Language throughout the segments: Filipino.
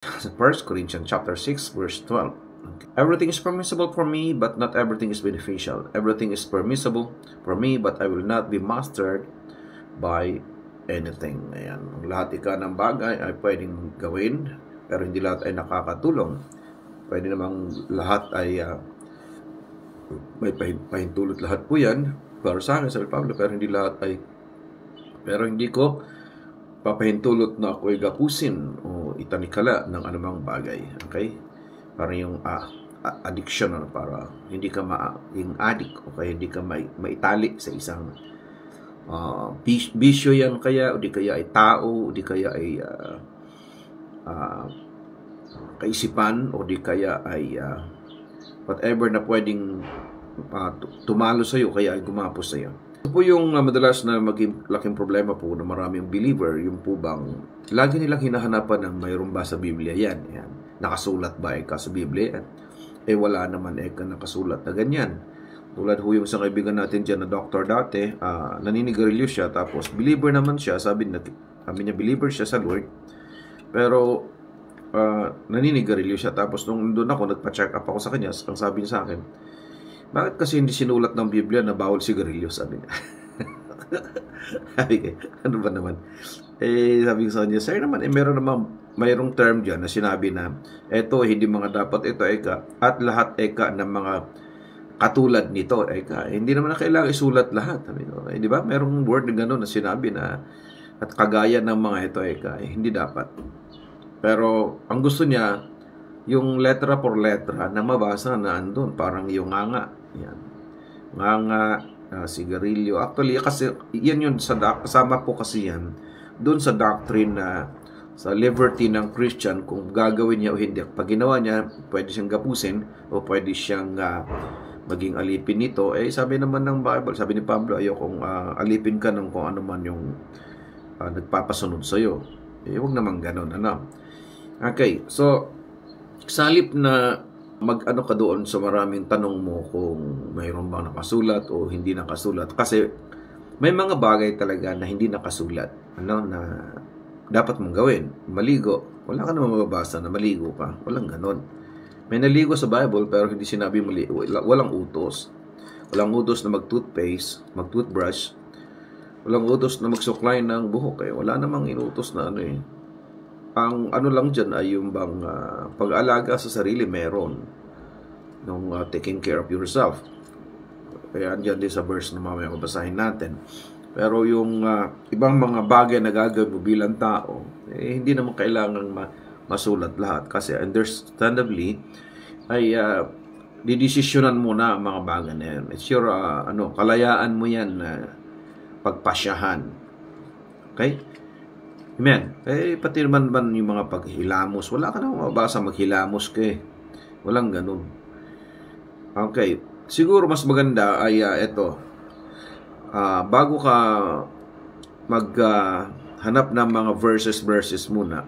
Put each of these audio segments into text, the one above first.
First Corinthians chapter 6, verse 12. Okay. Everything is permissible for me, but not everything is beneficial. Everything is permissible for me, but I will not be mastered by anything. Ayan. Lahat ng bagay ay pwedeng gawin, pero hindi lahat ay nakakatulong. Pwede namang lahat ay may pahintulot lahat po yan para sa akin, Sir Pablo, pero hindi ko papahintulot na ako ay gapusin o itanikala ng anumang bagay. Okay? Para yung addiction, para hindi ka maging addict o kaya hindi ka maitali sa isang bisyo yan kaya, o di kaya ay tao, o di kaya ay kaisipan, o di kaya ay whatever na pwedeng tumalo sa'yo, kaya ay gumapos sa'yo. Ito po yung madalas na maging laking problema po na maraming believer, yung po bang lagi nilang hinahanapan ng mayroon ba sa Biblia yan. Nakasulat ba sa Biblia? Wala naman nakasulat na ganyan. Tulad ho yung isang kaibigan natin dyan na doktor dati, naninigarilyo siya, tapos believer naman siya, sabi niya believer siya sa Lord, pero naninigarilyo siya. Tapos nung doon ako, nagpa-check up ako sa kanya, ang sabi niya sa akin, bakit kasi hindi sinulat ng Biblia na bawal sigarilyo, sabi niya. Ano ba naman? Sabi ko sa kanya, sir naman, mayroong term dyan na sinabi na, eto, hindi mga dapat ito, at lahat, ng mga katulad nito, hindi naman na kailangan isulat lahat. Di ba? Mayroong word na gano'n na sinabi na, at kagaya ng mga ito, hindi dapat. Pero, ang gusto niya, yung letra por letra na mabasa na andun, parang yung nganga. Yan. Nganga, sigarilyo. Actually, kasi yan yun, kasama po kasi yan doon sa doctrine na sa liberty ng Christian, kung gagawin niya o hindi. Pag ginawa niya, pwede siyang gapusin o pwede siyang maging alipin nito. Sabi naman ng Bible, sabi ni Pablo, ayokong alipin ka ng kung ano man yung nagpapasunod sa'yo. Huwag naman ganun, ano? Okay, so sa halip na mag-ano ka doon sa maraming tanong mo kung mayroon bang nakasulat o hindi nakasulat. Kasi may mga bagay talaga na hindi nakasulat, na dapat mong gawin. Maligo. Wala ka naman mababasa na maligo ka. Walang ganon. May naligo sa Bible pero hindi sinabi maligo. Walang utos. Walang utos na mag-toothpaste, mag-toothbrush. Walang utos na magsuklay ng buhok. Wala namang inutos na Ang lang dyan ay yung bang pag-alaga sa sarili meron nung taking care of yourself. Kaya andyan din sa verse na mamaya mabasahin natin. Pero yung ibang mga bagay na gagawin mo bilang tao, hindi naman kailangan masulat lahat. Kasi understandably, ay didesisyonan mo na ang mga bagay na yan. It's your, kalayaan mo yan na pagpasyahan. Okay? Amen. Pati naman yung mga paghilamos, wala ka na mabasa maghilamos ka Walang ganun. Okay. Siguro mas maganda ay bago ka maghanap ng mga verses muna,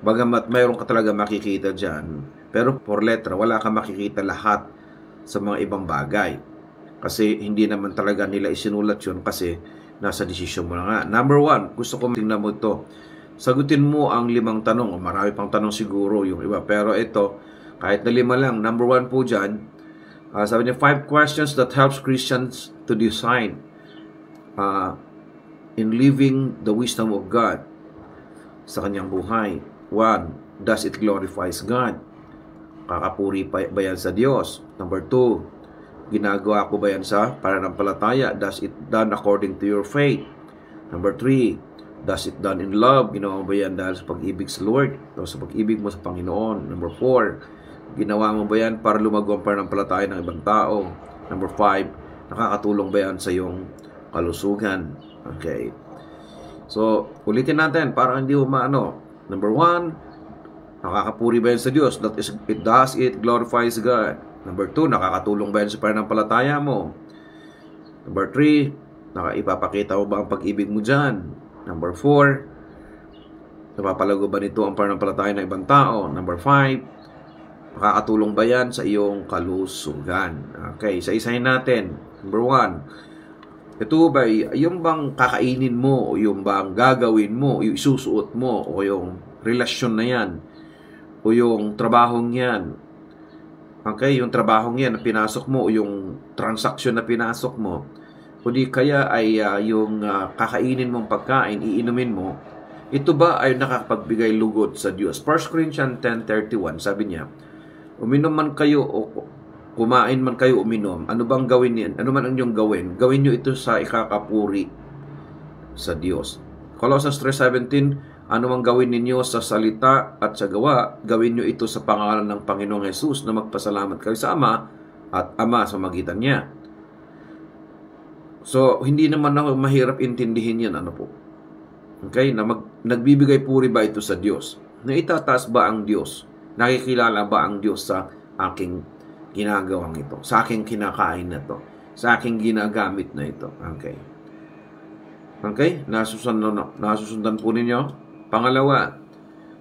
bagamat mayroon ka talaga makikita dyan, pero por letra, wala ka makikita lahat sa mga ibang bagay. Kasi hindi naman talaga nila isinulat yun kasi nasa desisyon mo na nga. Number 1, gusto ko tingnan mo ito. Sagutin mo ang 5 tanong. Marami pang tanong siguro yung iba. Pero ito, kahit na 5 lang. Number 1 po dyan. Sabi niya, 5 questions that helps Christians to decide in living the wisdom of God sa kanyang buhay. 1, does it glorifies God? Kakapuri ba yan sa Diyos? Number 2, ginagawa ko ba yan sa pananampalataya? Does it done according to your faith? Number 3, does it done in love? Ginawa mo ba yan dahil sa pag-ibig sa Lord? O sa pag-ibig mo sa Panginoon? Number 4, ginawa mo ba yan para lumago ang pananampalataya ng ibang tao? Number 5, nakakatulong ba yan sa iyong kalusugan? Okay. So, ulitin natin para hindi mo maano. Number 1, nakakapuri ba yan sa Diyos? Does it glorifies God? Number 2, nakakatulong ba yan sa pananampalataya mo? Number 3, ipapakita mo ba ang pag-ibig mo dyan? Number 4, napapalago ba nito ang pananampalataya ng ibang tao? Number 5, nakakatulong ba yan sa iyong kalusugan? Okay, isa-isahin natin. Number 1, ito ba yung bang kakainin mo o yung bang gagawin mo, yung isusuot mo o yung relasyon na yan o yung trabahong yan, okay, yung trabahong yan na pinasok mo, o yung transaksyon na pinasok mo, o di kaya ay yung kakainin mong pagkain, iinumin mo, ito ba ay nakakapagbigay lugod sa Diyos? 1 Corinthians 10:31, sabi niya, uminom man kayo o kumain man kayo uminom, ano bang gawin niyan? Ano man ang inyong gawin? Gawin nyo ito sa ikakapuri sa Diyos. Colossians 3:17, ano mang gawin ninyo sa salita at sa gawa, gawin nyo ito sa pangalan ng Panginoong Jesus na magpasalamat kayo sa Ama at Ama sa magitan niya. So, hindi naman ako mahirap intindihin yan, ano po. Okay, na nagbibigay puri ba ito sa Diyos? Naitataas ba ang Diyos? Nakikilala ba ang Diyos sa aking ginagawang ito? Sa aking kinakain na ito? Sa aking ginagamit na ito? Okay. Okay? Nasusundan po ninyo? Pangalawa,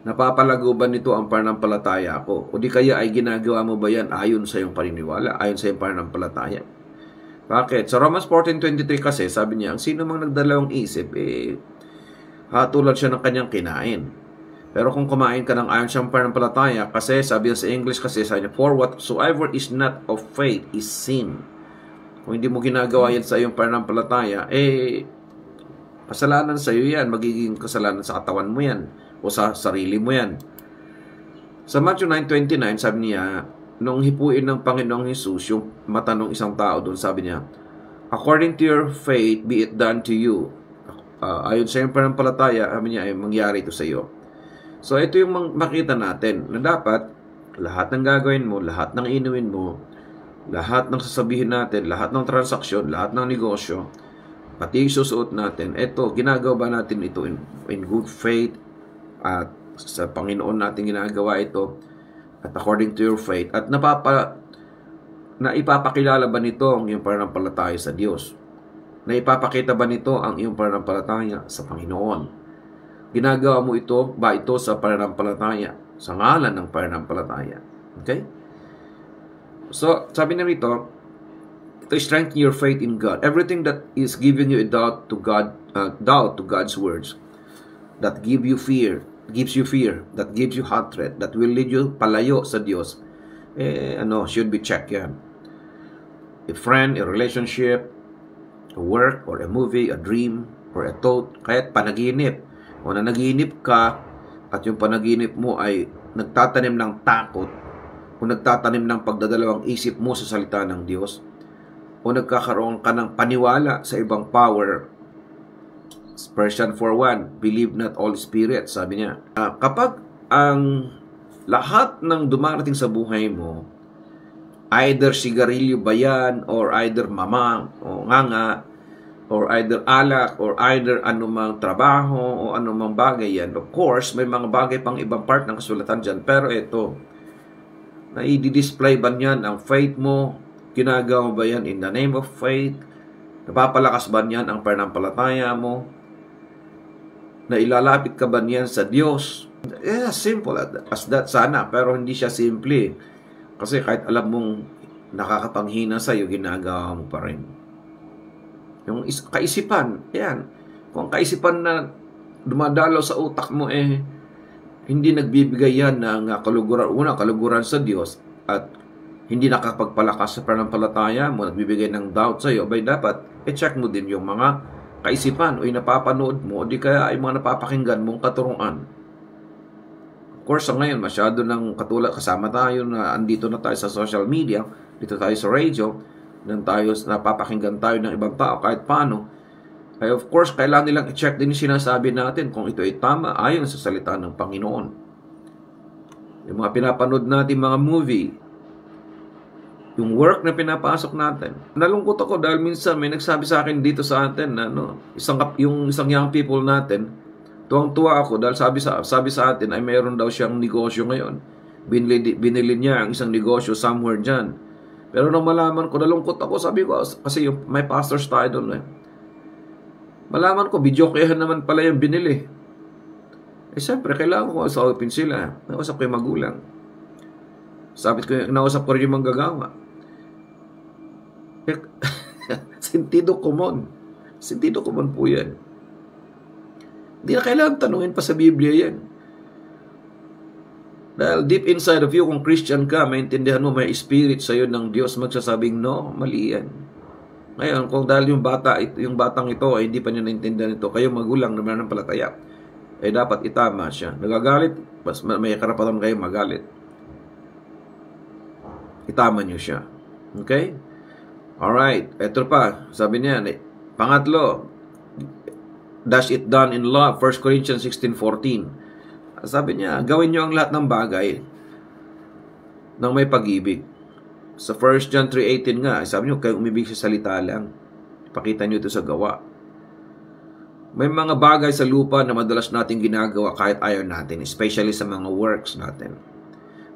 napapalago ba nito ang pananampalataya ko? O di kaya ay ginagawa mo ba yan ayon sa iyong paniniwala? Ayon sa iyong pananampalataya? Bakit? Sa Romans 14:23 kasi, sabi niya, ang sino mang nagdalawang isip, hatulad siya ng kanyang kinain. Pero kung kumain ka ng ayon sa pananampalataya, kasi sabi sa English kasi, sabi niya, for whatsoever is not of faith is sin. Kung hindi mo ginagawa yan sa iyong pananampalataya, kasalanan sa iyo yan, magiging kasalanan sa katawan mo yan, o sa sarili mo yan. Sa Matthew 9:29, sabi niya, nung hipuin ng Panginoong Jesus yung mata ng isang tao doon, sabi niya, according to your faith, be it done to you. Ayon sa iyong pananampalataya, sabi niya, ay mangyari ito sa iyo. So, ito yung makita natin na dapat lahat ng gagawin mo, lahat ng inumin mo, lahat ng sasabihin natin, lahat ng transaksyon, lahat ng negosyo, pati yung susuot natin, ito, ginagawa ba natin ito in good faith at sa Panginoon natin ginagawa ito at according to your faith at ipapakilala ba nito ang iyong pananampalataya sa Diyos? Na ipapakita ba nito ang iyong pananampalataya sa Panginoon? Ginagawa mo ito ba ito sa pananampalataya? Sa ngalan ng pananampalataya. Okay? So, sabi na rito, to strengthen your faith in God. Everything that is giving you a doubt to God's words, that gives you fear, that gives you hatred, that will lead you palayo sa Diyos, should be checked yan. A friend, a relationship, a work, or a movie, a dream, or a thought, kahit panaginip. O na naginip ka, at yung panaginip mo ay nagtatanim ng takot, o nagtatanim ng pagdadalawang isip mo sa salita ng Diyos, o nagkakaroon ka ng paniwala sa ibang power. 1 John 4:1, believe not all spirits, sabi niya. Kapag ang lahat ng dumarating sa buhay mo, either sigarilyo ba yan, or either mama, o nganga, or either alak, or either anumang trabaho, o anumang bagay yan. Of course, may mga bagay pang ibang part ng kasulatan dyan, pero ito, na i-display ba niyan ang faith mo? Ginagawa ba yan in the name of faith? Napapalakas ba niyan ang pananampalataya mo? Na ilalapit ka ba niyan sa Diyos? Simple as that sana, pero hindi siya simple. Kasi kahit alam mong nakakapanghina sa'yo, ginagawa mo pa rin. Yung kaisipan, yan. Kung kaisipan na dumadalaw sa utak mo, hindi nagbibigay yan ng kaluguran. Una, kaluguran sa Diyos, at hindi nakapagpalakas sa pananampalataya mo, nagbibigay ng doubt sa iyo, bay dapat, check mo din yung mga kaisipan o yung napapanood mo, o di kaya ay mga napapakinggan mong katuruan. Of course, sa ngayon, masyado ng katulad, kasama tayo na andito na tayo sa social media, dito tayo sa radio, nang tayo, napapakinggan tayo ng ibang tao kahit paano, ay of course, kailangan nilang i-check din yung sinasabi natin kung ito ay tama ayon sa salita ng Panginoon. Yung mga pinapanood natin mga movie, yung work na pinapasok natin. Nalungkot ako dahil minsan may nagsabi sa akin dito sa atin na isang young people natin, tuwang-tuwa ako dahil sabi sa atin ay mayroon daw siyang negosyo ngayon. Binili niya ang isang negosyo somewhere dyan. Pero nung malaman ko, nalungkot ako, sabi ko, kasi may pastors tayo doon Malaman ko, bidyokehan naman pala yung binili. Siyempre, kailangan ko kausapin sila. Nausap ko yung magulang. Nausap ko rin yung manggagawa. Sentido common. Sentido common po yan. Hindi na kailangan tanungin pa sa Biblia yan. Dahil deep inside of you, kung Christian ka, maintindihan mo, may spirit sa'yo ng Diyos magsasabing, no, mali yan. Ngayon, kung dahil yung batang ito ay hindi pa niya naintindihan ito, kayo magulang na mananampalataya, ay dapat itama siya. Nagagalit, may karapatan kayo magalit. Itama niyo siya. Okay? Alright, eto pa, sabi niya, pangatlo, dash it done in love, 1 Corinthians 16:14. Sabi niya, gawin niyo ang lahat ng bagay ng may pag-ibig. Sa 1 John 3:18 nga, sabi niyo, kayo umibig sa salita lang. Pakita niyo ito sa gawa. May mga bagay sa lupa na madalas natin ginagawa kahit ayaw natin, especially sa mga works natin.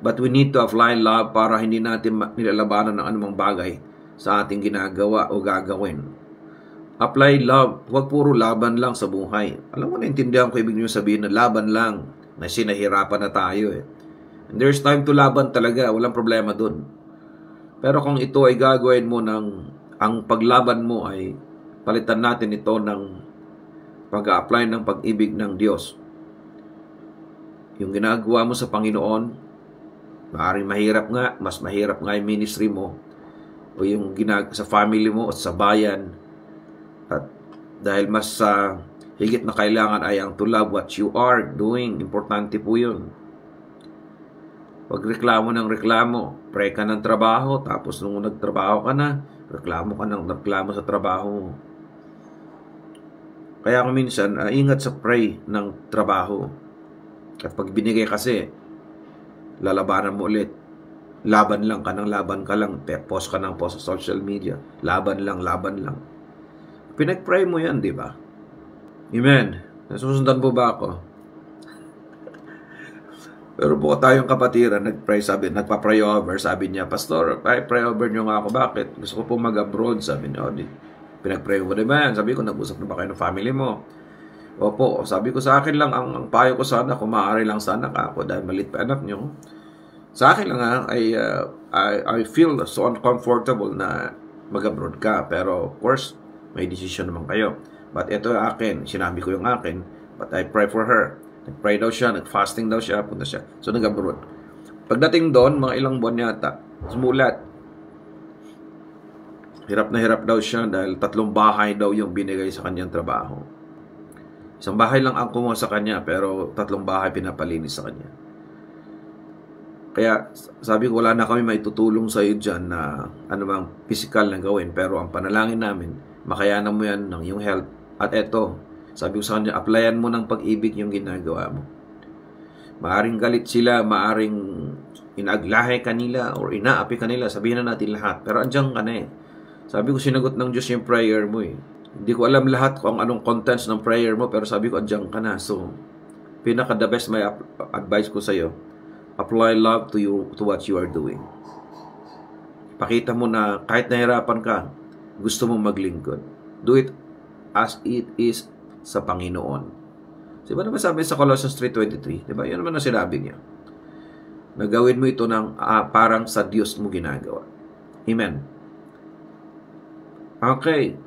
But we need to apply love para hindi natin nilalabanan ng anumang bagay sa ating ginagawa o gagawin. Apply love. Huwag puro laban lang sa buhay. Alam mo, naintindihan ko ibig niyo sabihin na laban lang, na sinahirapan na tayo eh. And there's time to laban talaga. Walang problema dun. Pero kung ito ay gagawin mo ang paglaban mo ay palitan natin ito ng pag-a-apply ng pag-ibig ng Diyos. Yung ginagawa mo sa Panginoon, maaaring mahirap nga, mas mahirap nga yung ministry mo o yung sa family mo at sa bayan. At dahil mas higit na kailangan ay ang to love what you are doing. Importante po yun. Pag reklamo ng reklamo, pray ka ng trabaho, tapos nung nagtrabaho ka na, reklamo ka ng reklamo sa trabaho mo. Kaya ako minsan, ingat sa pray ng trabaho. At pag binigay kasi, lalabanan mo ulit. Laban lang ka ng laban ka lang. Post ka ng post sa social media. Laban lang, laban lang. Pinag-pray mo yan, di ba? Amen. Nasusundan po ba ako? Pero po tayong kapatiran, nag-pray, nagpa-pray over, sabi niya, Pastor, pray over niyo nga ako. Bakit? Gusto ko po mag-abroad, sabi niya. Pinag-pray mo na ba yan? Sabi ko, nag-usap na ba kayo ng family mo? Opo, sabi ko sa akin lang, ang payo ko sana, kung maaari lang sana ka ako, dahil malit pa anak niyo. Sa akin lang I feel so uncomfortable na mag-abroad ka. Pero of course, may decision naman kayo. But ito akin, sinabi ko yung akin, but I pray for her. Nag-pray daw siya, nag-fasting daw siya, punta siya. So nag-abroad. Pagdating doon, mga ilang buwan yata, sumulat. Hirap na hirap daw siya dahil 3 bahay daw yung binigay sa kanyang trabaho. Isang bahay lang ang kumuha sa kanya, pero 3 bahay pinapalinis sa kanya. Kaya sabi ko, wala na kami maitutulong sa iyo dyan na anumang physical na gawin. Pero ang panalangin namin, makayanan mo yan ng iyong health. At eto, sabi ko sa kanya, applyan mo ng pag-ibig yung ginagawa mo. Maaring galit sila, maaring inaglahe kanila or inaapi kanila, sabihin na natin lahat. Pero andyan ka na eh. Sabi ko, sinagot ng Diyos yung prayer mo eh. Hindi ko alam lahat kung anong contents ng prayer mo, pero sabi ko, andyan ka na. So, pinaka-the best may advice ko sa iyo, apply love to what you are doing. Pakita mo na kahit nahirapan ka, gusto mong maglingkod. Do it as it is sa Panginoon. Diba naman sabi sa Colossians 3:23? Diba? Yun naman ang sinabi niya. Nagawin mo ito ng parang sa Diyos mo ginagawa. Amen. Okay.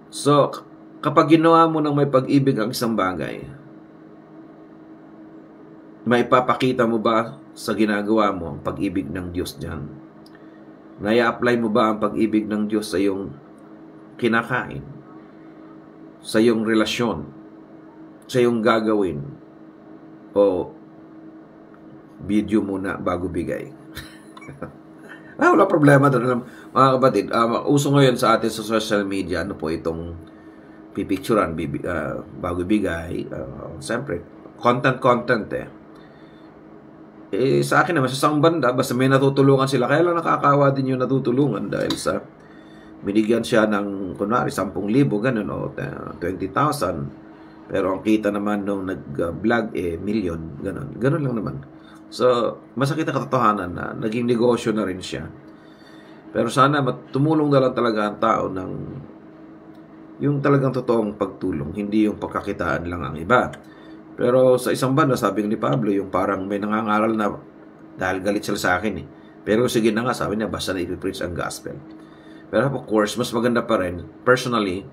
So, kapag ginawa mo ng may pag-ibig ang isang bagay, maipapakita mo ba sa ginagawa mo ang pag-ibig ng Diyos dyan? Naya-apply mo ba ang pag-ibig ng Diyos sa iyong kinakain? Sa iyong relasyon? Sa iyong gagawin? O video muna bago bigay? Wala problema doon. Mga kapatid, uso ngayon sa atin sa social media, ano po itong pipicturan bago bigay. Siyempre, content eh. Sa akin naman, sa isang banda, basta may natutulungan sila. Kaya lang nakakawa din yung natutulungan dahil sa binigyan siya ng, kunwari, 10,000, ganun, o 20,000. Pero ang kita naman nung nag-vlog, million, ganun. Ganun lang naman. So, masakit na katotohanan na naging negosyo na rin siya. Pero sana tumulong na lang talaga ang tao ng yung talagang totoong pagtulong, hindi yung pagkakitaan lang ang iba. Pero sa isang banda, sabi ni Pablo, yung parang may nangangaral na dahil galit sila sa akin eh. Pero sige na nga, sabi niya, basta na ipipreach ang gospel. Pero of course, mas maganda pa rin, personally,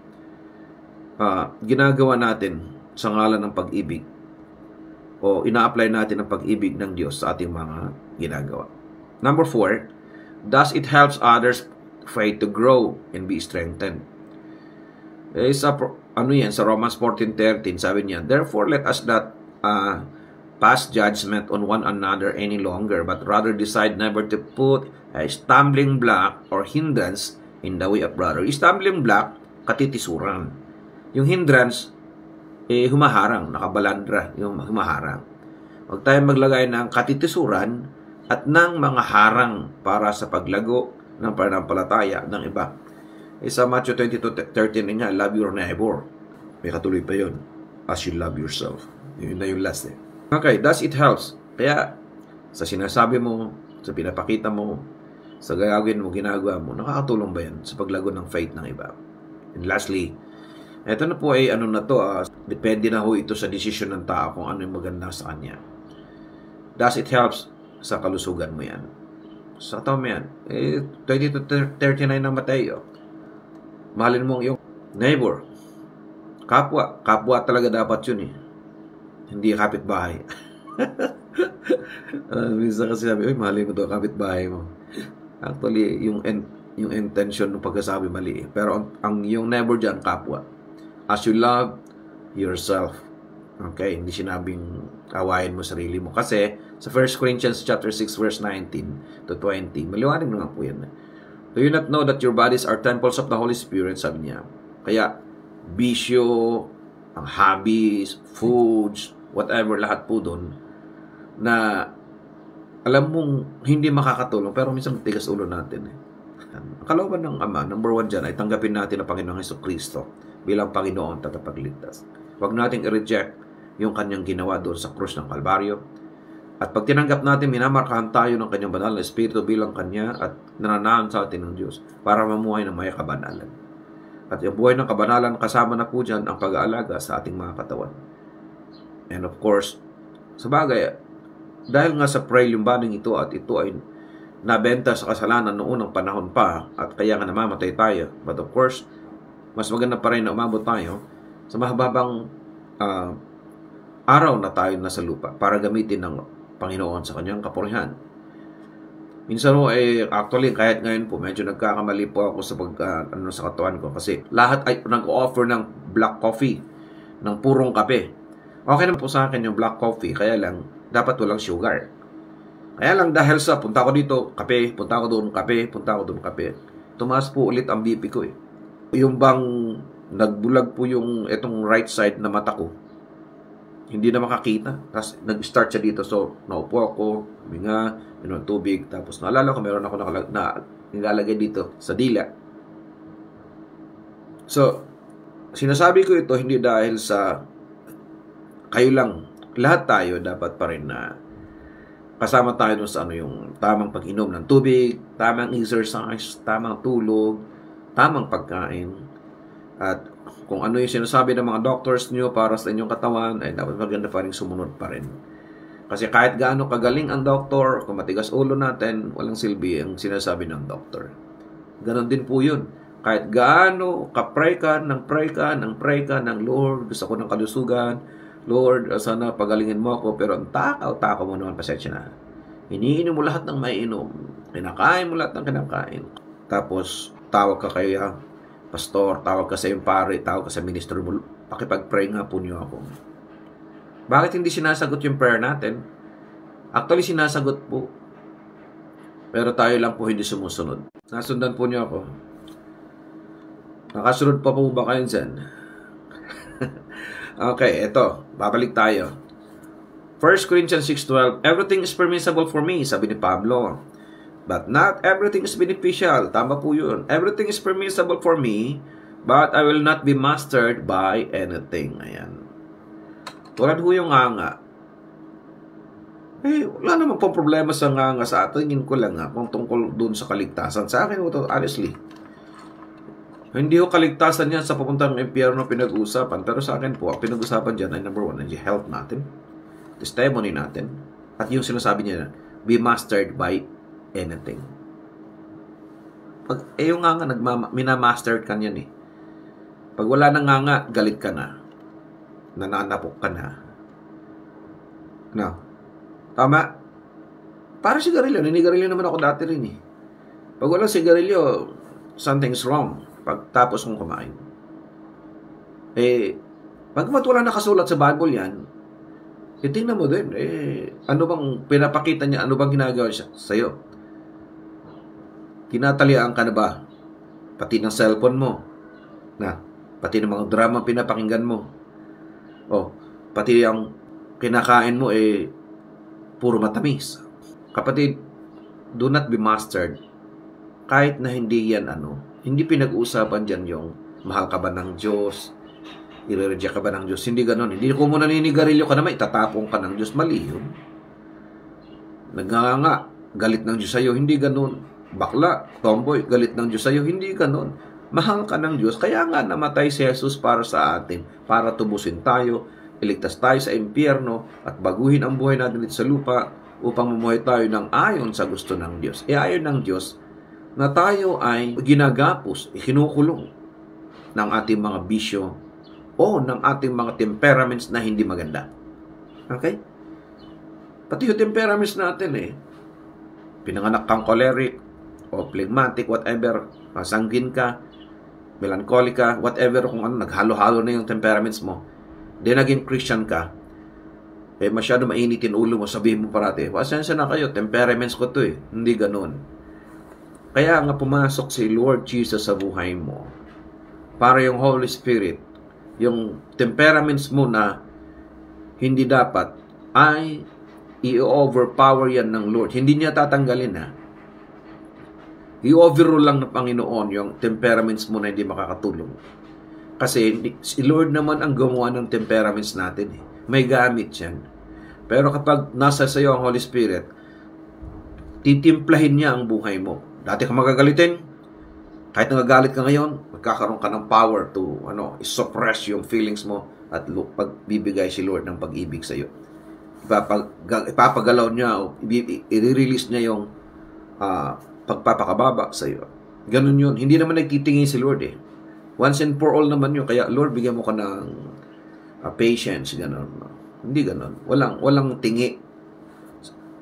ginagawa natin sa ngalan ng pag-ibig o ina-apply natin ang pag-ibig ng Diyos sa ating mga ginagawa. Number 4, thus it helps others' faith to grow and be strengthened. Sa Romans 14:13, sabi niya, therefore let us not pass judgment on one another any longer, but rather decide never to put a stumbling block or hindrance in the way of brother. Stumbling block, katitisuran. Yung hindrance, humaharang, nakabalandra, yung humaharang. Huwag tayong maglagay ng katitisuran at ng mga harang para sa paglago ng pananampalataya ng iba. Sa Matthew 22:13 nga, love your neighbor. May katuloy pa yun, as you love yourself. Yun na yung last eh. Okay, thus it helps. Kaya, sa sinasabi mo, sa pinapakita mo, sa gagawin mo, ginagawa mo, nakakatulong ba yan sa paglago ng faith ng iba? And lastly, ito na po ay depende na ho ito sa desisyon ng tao kung ano yung maganda sa kanya. Thus it helps sa kalusugan mo yan. Sa tao mo yan. 20-39 ng Mateo. Mahalin mo yung neighbor. Kapwa talaga dapat yun eh. Hindi kapitbahay. Minsan kasi sabi, mahalin mo ito, kapitbahay mo. Actually, yung intention ng pagkasabi mali eh. Pero yung neighbor dyan, kapwa. As you love yourself. Okay, hindi sinabing awayin mo sarili mo. Kasi sa 1 Corinthians chapter 6 verse 19 to 20, maliwanag naman po yan. Do you not know that your bodies are temples of the Holy Spirit? Sabi niya. Kaya, bisyo, ang hobbies, foods, whatever, lahat po doon, na alam mong hindi makakatulong, pero minsan tigas ulo natin eh. Ang kalooban ng Ama, number 1 dyan, ay tanggapin natin ang Panginoong Jesucristo bilang Panginoon at tagapagligtas. Huwag nating i-reject yung kanyang ginawa doon sa krus ng Kalbaryo. At pag tinanggap natin, minamarkahan tayo ng kanyang banal na Espiritu bilang kanya at nananahan sa atin ng Diyos para mamuhay ng may kabanalan. At yung buhay ng kabanalan, kasama na po dyan ang pag-aalaga sa ating mga katawan. And of course, sa bagay, dahil nga sa prayer yung baning ito at ito ay nabenta sa kasalanan noong unang panahon pa at kaya nga namamatay tayo. But of course, mas maganda pa rin na umabot tayo sa mahababang araw na tayo nasa lupa para gamitin ng Panginoon sa kanyang kapurihan. Minsan mo actually kahit ngayon po medyo nagkakamali po ako sa sa katawan ko kasi lahat ay nag-offer ng black coffee, ng purong kape. Okay naman po sa akin yung black coffee, kaya lang dapat walang sugar. Kaya lang dahil sa punta ko dito, kape, punta ko doon, kape, punta ko doon, kape. Tumaas po ulit ang BP ko eh. Yung bang nagbulag po yung itong right side na mata ko, hindi na makakita. Tapos nag-start siya dito. So, naupo ako, huminga, minom tubig. Tapos naalala ko, meron ako nilalagay dito sa dila. So, sinasabi ko ito hindi dahil sa kayo lang. Lahat tayo dapat pa rin na kasama tayo dun sa yung tamang pag-inom ng tubig, tamang exercise, tamang tulog, tamang pagkain. At kung ano yung sinasabi ng mga doctors nyo para sa inyong katawan, ay dapat maganda pa rin sumunod pa rin. Kasi kahit gaano kagaling ang doktor, kung matigas ulo natin, walang silbi ang sinasabi ng doktor. Ganon din po yun. Kahit gaano ka-pray ka ng Lord, gusto ko ng kalusugan, Lord, sana pagalingin mo ako, pero ang takaw mo naman, pasensya na. Iniinom mo lahat ng maiinom. Kinakain mo lahat ng kinakain. Tapos, tawag ka kaya pastor, tawag ka sa iyong pare, tawag ka sa ministro mo, pakipag-pray nga po niyo ako. Bakit hindi sinasagot yung prayer natin? Actually, sinasagot po. Pero tayo lang po hindi sumusunod. Nasundan po niyo ako. Nakasunod pa po ba kayo dyan? Okay, eto. Babalik tayo. 1 Corinthians 6:12, everything is permissible for me, sabi ni Pablo. But not everything is beneficial. Tama po yun. Everything is permissible for me, but I will not be mastered by anything. Ayan. Tulad ho yung nganga. Wala namang pong problema sa nganga sa atin. Tingin ko lang kung tungkol dun sa kaligtasan. Sa akin, honestly, hindi ko kaligtasan yan sa papuntang impyerno pinag-uusapan. Pero sa akin po, ang pinag-usapan dyan ay number 1, yung health natin, testimony natin, at yung sinasabi niya, be mastered by anything. Pag yung nga minamaster ka niyan eh. Pag wala nang nga, galit ka na. Nananapok ka na. No. Tama? Para sigarilyo. Ninigarilyo naman ako dati rin eh. Pag walang sigarilyo, something's wrong. Pagtapos kong kumain. Pagkat wala nakasulat sa Bible yan, tingnan mo din, ano bang pinapakita niya, ano bang ginagawa siya sa'yo? Tinatalian ka na ba? Pati ng cellphone mo, pati ng mga drama pinapakinggan mo, pati ang kinakain mo, puro matamis. Kapatid, do not be mastered. Kahit na hindi yan, hindi pinag-uusapan dyan yung mahal ka ba ng Diyos, i-reject ka ba ng Diyos? Hindi ganon. Hindi ko mo naninigarilyo ka naman, itatapong ka ng Diyos. Mali yun. Nagnganga, galit ng Diyos sa'yo. Hindi ganon. Bakla, tomboy, galit ng Diyos sa'yo. Hindi ganon. Mahal ka ng Diyos. Kaya nga namatay si Jesus para sa atin. Para tubusin tayo, iligtas tayo sa impyerno, at baguhin ang buhay natin dito sa lupa upang mamuhay tayo ng ayon sa gusto ng Diyos. Ayon ng Diyos na tayo ay ginagapos, kinukulong ng ating mga bisyo o ng ating mga temperaments na hindi maganda. Okay? Pati yung temperaments natin pinanganak kang choleric o phlegmatic, whatever, sanguine ka, melancholic ka, whatever, kung ano, naghalo-halo na yung temperaments mo, then naging Christian ka, masyado mainitin ulo mo, sabihin mo parati, pasensya na kayo, temperaments ko to Hindi ganun. Kaya nga pumasok si Lord Jesus sa buhay mo para yung Holy Spirit, yung temperaments mo na hindi dapat, ay i-overpower yan ng Lord. Hindi niya tatanggalin I-overrule lang ng Panginoon yung temperaments mo na hindi makakatulong. Kasi si Lord naman ang gumawa ng temperaments natin May gamit yan. Pero kapag nasa sayo ang Holy Spirit, titimplahin niya ang buhay mo. Dati ka magagalitin, kahit nagagalit ka ngayon, magkakaroon ka ng power to suppress yung feelings mo at pagbibigay si Lord ng pag-ibig sa iyo. Ipapagalaw niya o i-release niya yung pagpapakababa sa iyo. Ganun yun. Hindi naman nagtitingin si Lord Once and for all naman yun. Kaya Lord, bigyan mo ka ng patience. Ganun. Hindi ganun. Walang tingi.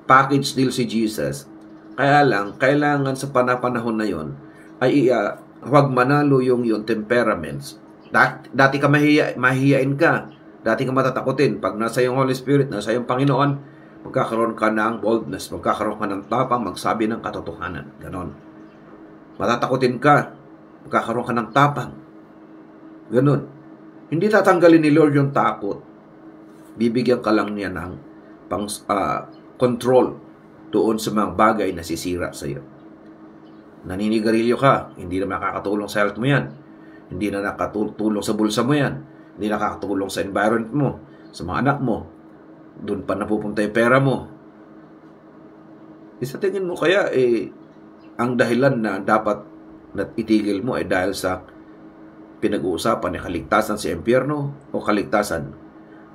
Package deal si Jesus. Kaya lang, kailangan sa panahon na yon ay huwag manalo yung temperaments. Dati ka mahihiyain ka. Dati ka matatakutin. Pag nasa yung Holy Spirit, nasa yung Panginoon, magkakaroon ka ng boldness, magkakaroon ka ng tapang, magsabi ng katotohanan. Ganon. Matatakutin ka, magkakaroon ka ng tapang. Ganon. Hindi tatanggalin ni Lord yung takot. Bibigyan ka lang niya ng control doon sa mga bagay na sisira sa iyo. Naninigarilyo ka, hindi na makakatulong sa health mo yan. Hindi na nakatulong sa bulsa mo yan. Hindi nakakatulong sa environment mo, sa mga anak mo. Doon pa napupunta yung pera mo. Sa tingin mo kaya, ang dahilan na dapat itigil mo ay dahil sa pinag-uusapan na kaligtasan sa impyerno o kaligtasan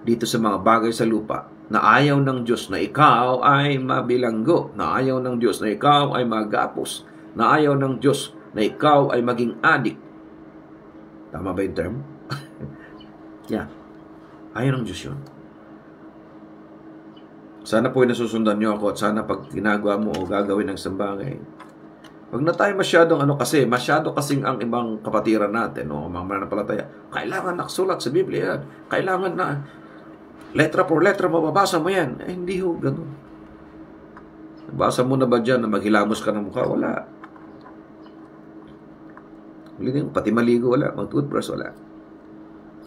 dito sa mga bagay sa lupa na ayaw ng Diyos na ikaw ay mabilanggo, na ayaw ng Diyos na ikaw ay magapos, na ayaw ng Diyos na ikaw ay maging adik. Tama ba yung term? Yeah. Ayaw ng Diyos yun. Sana po ay nasusundan nyo ako at sana pag ginagawa mo o gagawin ng sambagay, wag na tayo masyadong masyado kasing ang ibang kapatiran natin o mga mananampalataya. Kailangan nakasulat sa Biblia yan. Kailangan na letra por letra mababasa mo yan. Hindi ho, ganun. Nabasa mo na ba dyan na maghilamos ka ng mukha? Wala. Pati maligo, wala. Mag-toothbrush, wala.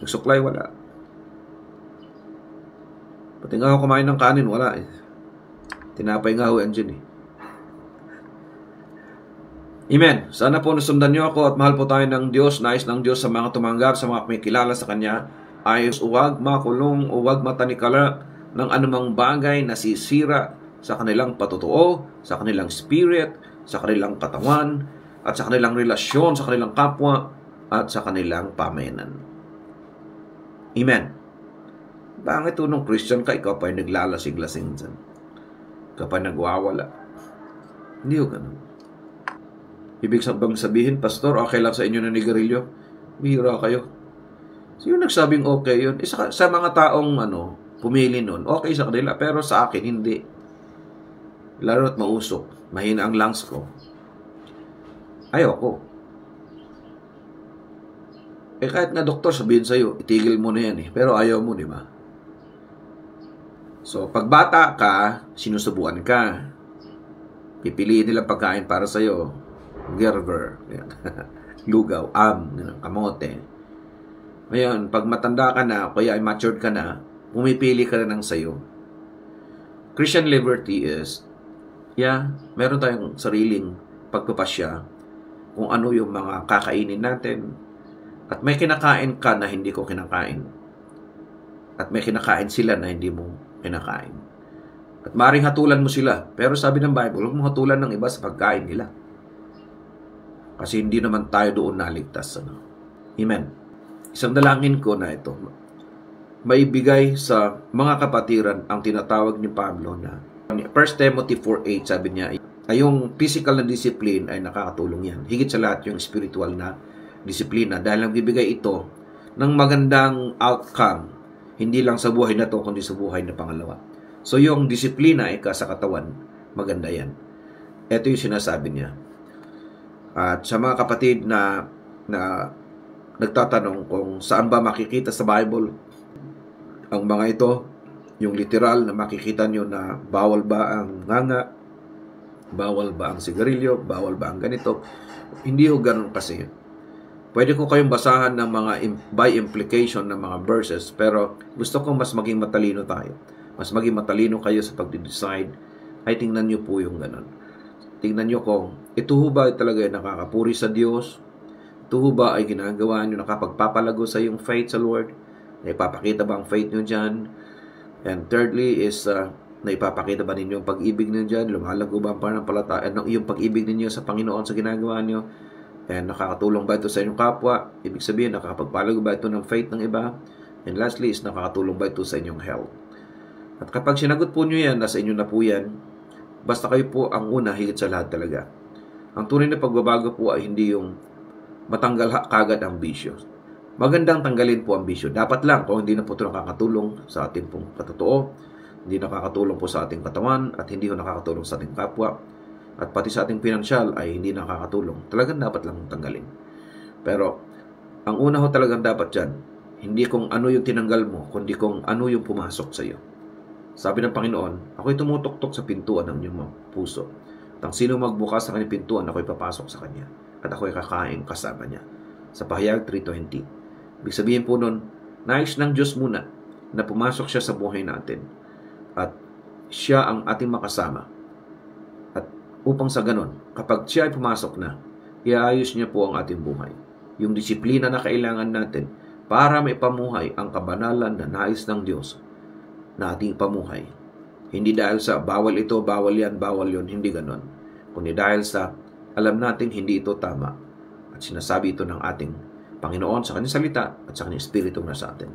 Nagsuklay, wala. Pati nga ako kumain ng kanin, wala Tinapay nga ho yan dyan Amen. Sana po nasundan niyo ako at mahal po tayo ng Diyos. Nais ng Diyos sa mga tumanggap, sa mga kumikilala sa Kanya, ay huwag makulong o huwag matanikala ng anumang bagay na sisira sa kanilang patutuo, sa kanilang spirit, sa kanilang katawan, at sa kanilang relasyon, sa kanilang kapwa, at sa kanilang pamayanan. Amen. Bakit nung Christian ka, ikaw pa yung naglalasig-lasing dyan? Ikaw pa nagwawala? Hindi ko ganun. Ibig sabihin, Pastor, okay lang sa inyo na nigarilyo? Bihira kayo. Sino nagsabing okay yun? Sa mga taong pumili nun, okay sa kanila, pero sa akin, hindi. Lalo at mausok, mahina ang lungs ko. Ayoko. Kahit nga doktor sabihin sa'yo, itigil mo na yan pero ayaw mo, di ba? So, pag bata ka, sinusubuan ka. Pipiliin nilang pagkain para sa'yo. Gerber, lugaw, kamote. Ngayon, pag matanda ka na, kaya ay matured ka na, pumipili ka na ng sayo. Christian liberty is, meron tayong sariling pagpapasya kung ano yung mga kakainin natin. At may kinakain ka na hindi ko kinakain. At may kinakain sila na hindi mo kinakain. At maring hatulan mo sila. Pero sabi ng Bible, huwag mo hatulan ng iba sa pagkain nila. Kasi hindi naman tayo doon naligtas. Amen. Isang dalangin ko na ito. Maibigay sa mga kapatiran ang tinatawag ni Pablo na 1 Timothy 4:8, sabi niya, ay yung physical na discipline ay nakakatulong yan. Higit sa lahat yung spiritual na disiplina dahil nagbibigay ito ng magandang outcome hindi lang sa buhay na to kundi sa buhay na pangalawa. So yung disiplina ay sa katawan, maganda yan. Ito yung sinasabi niya. At sa mga kapatid na nagtatanong kung saan ba makikita sa Bible ang mga ito, yung literal na makikita nyo na bawal ba ang nganga, bawal ba ang sigarilyo, bawal ba ang ganito, hindi ho ganun kasi. Pwede ko kayong basahan ng mga by implication ng mga verses, pero gusto kong mas maging matalino tayo. Mas maging matalino kayo sa pagde-decide, ay tingnan nyo po yung ganun. Tingnan nyo kung ito ba talaga ay nakakapuri sa Diyos, ito ba ay ginagawa nyo nakapagpapalago sa yung faith sa Lord, naipapakita ba ang faith nyo dyan? And thirdly is, naipapakita ba ninyo ang pag-ibig nyo dyan? Lumalago ba ang pananampalataya, yung pag-ibig ninyo sa Panginoon sa ginagawa nyo? And nakakatulong ba ito sa inyong kapwa? Ibig sabihin, nakakapagpalago ba ito ng faith ng iba? And lastly is, nakakatulong ba ito sa inyong health? At kapag sinagot po nyo yan, nasa inyo na po yan, basta kayo po ang una, higit sa lahat talaga. Ang tunay na pagbabago po ay hindi yung matanggal kagad ang bisyo. Magandang tanggalin po ang bisyo. Dapat lang kung hindi na po ito nakakatulong sa ating pong katotoo, hindi nakakatulong po sa ating katawan, at hindi nakakatulong sa ating kapwa, at pati sa ating pinansyal ay hindi nakakatulong. Talagang dapat lang tanggalin. Pero, ang una ho talagang dapat dyan, hindi kung ano yung tinanggal mo, kundi kung ano yung pumasok sa iyo. Sabi ng Panginoon, ako'y tumutuktok sa pintuan ng inyong puso. At ang sino magbukas sa kanyang pintuan, ako'y papasok sa kanya. At ako'y kakain kasama niya. Sa Pahayag 3:20. Ibig sabihin po nun, nais ng Diyos muna na pumasok siya sa buhay natin. At siya ang ating makasama. Upang sa ganon, kapag siya ay pumasok na, iayos niya po ang ating buhay. Yung disiplina na kailangan natin para may pamuhay ang kabanalan na nais ng Diyos na ating pamuhay. Hindi dahil sa bawal ito, bawal yan, bawal yon, hindi ganon. Kundi dahil sa alam natin hindi ito tama at sinasabi ito ng ating Panginoon sa kanyang salita at sa kanyang Espiritu na sa atin.